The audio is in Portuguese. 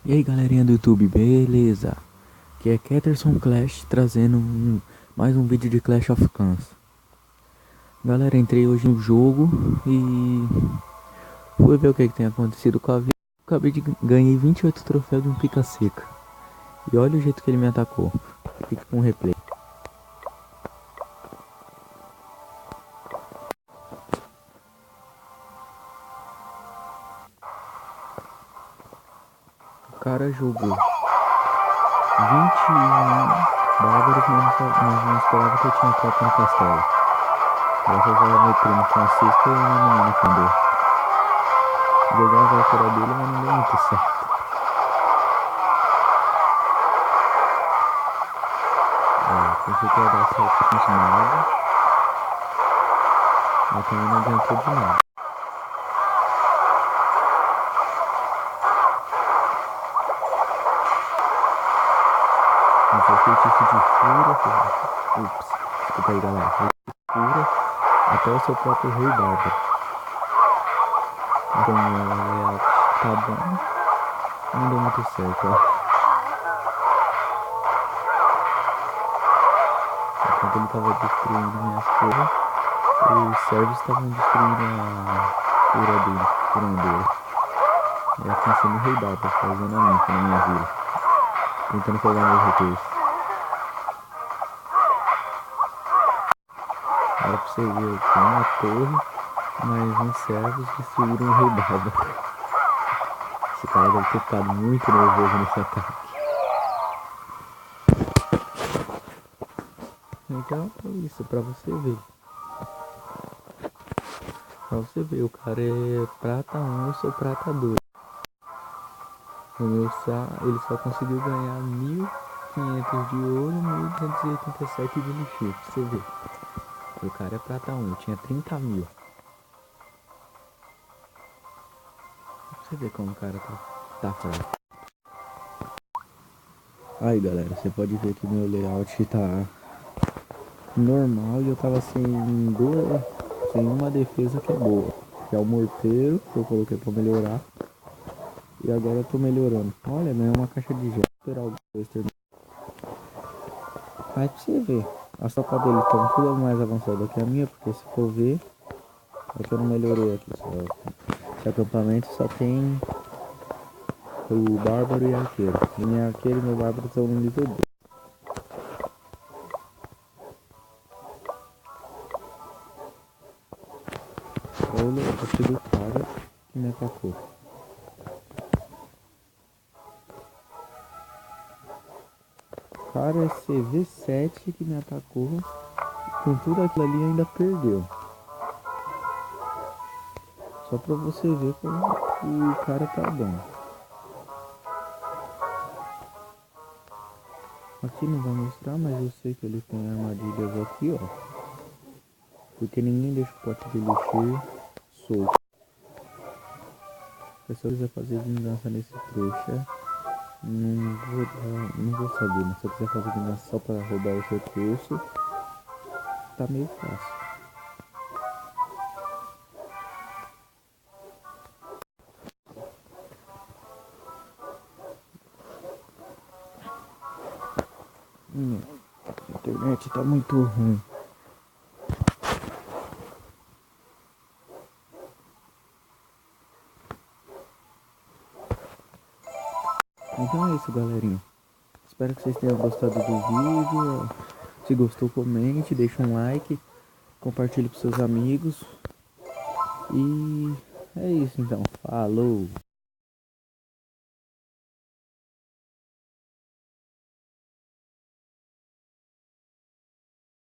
E aí galerinha do YouTube, beleza? Aqui é Keterson Clash trazendo mais um vídeo de Clash of Clans. Galera, entrei hoje no jogo e fui ver o que tem acontecido com a vida. Ganhei 28 troféus de um pica seca. E olha o jeito que ele me atacou. Fica com um replay. O cara jogou 21 bárbaros, mas não esperava que eu tinha tropa no castelo. Graças ao meu primo Francisco, eu não me defendeu. Jogar a altura dele, mas não deu muito certo. Pensei que ia dar certo com os magos, mas também não adiantou de nada. Não foi feitiço de fúria, ups, desculpa aí galera, feitiço de fúria até o seu próprio rei bárbaro. Então tá bom, não deu muito certo, ó. Enquanto ele tava destruindo minhas torres, os servos estavam destruindo a cura dele, curandeira. E alcançando o rei bárbaro, fazendo a limpa na minha vila, tentando pegar meus recursos. Olha pra você ver, eu tenho uma torre, mas uns servos destruíram o rei bárbaro. Esse cara deve ter ficado muito nervoso nesse ataque. Então é isso, pra você ver. Pra você ver, o cara é prata 1, eu sou prata 2. Ele só conseguiu ganhar 1.500 de ouro, 1.287 de lixo, pra você ver. O cara é prata 1, eu tinha 30 mil. Pra você ver como o cara tá fraco. Aí galera, você pode ver que meu layout tá normal e eu tava sem uma defesa que é boa, que é o morteiro que eu coloquei pra melhorar. E agora eu tô melhorando. Olha, não é uma caixa de gelo. Vou esperar o dois terminar. Mas pra você ver, as tropas dele estão tudo mais avançadas que a minha, porque se for ver, é que eu não melhorei aqui. Esse acampamento só tem o bárbaro e arqueiro. E minha arqueiro e meu bárbaro estão no nível 2. Olha o ataque do cara que me atacou. O cara é CV7 que me atacou. Com tudo aquilo ali ainda perdeu. Só pra você ver como o cara tá bom. Aqui não vai mostrar, mas eu sei que ele tem armadilhas aqui, ó. Porque ninguém deixa o pote de lixeiro solto. Se eu quiser fazer vingança nesse trouxa, não vou saber, mas se eu quiser fazer vingança só para roubar o seu recurso, tá meio fácil. A internet tá muito ruim. Então é isso, galerinha. Espero que vocês tenham gostado do vídeo. Se gostou, comente, deixa um like, compartilhe com seus amigos. E é isso então. Falou!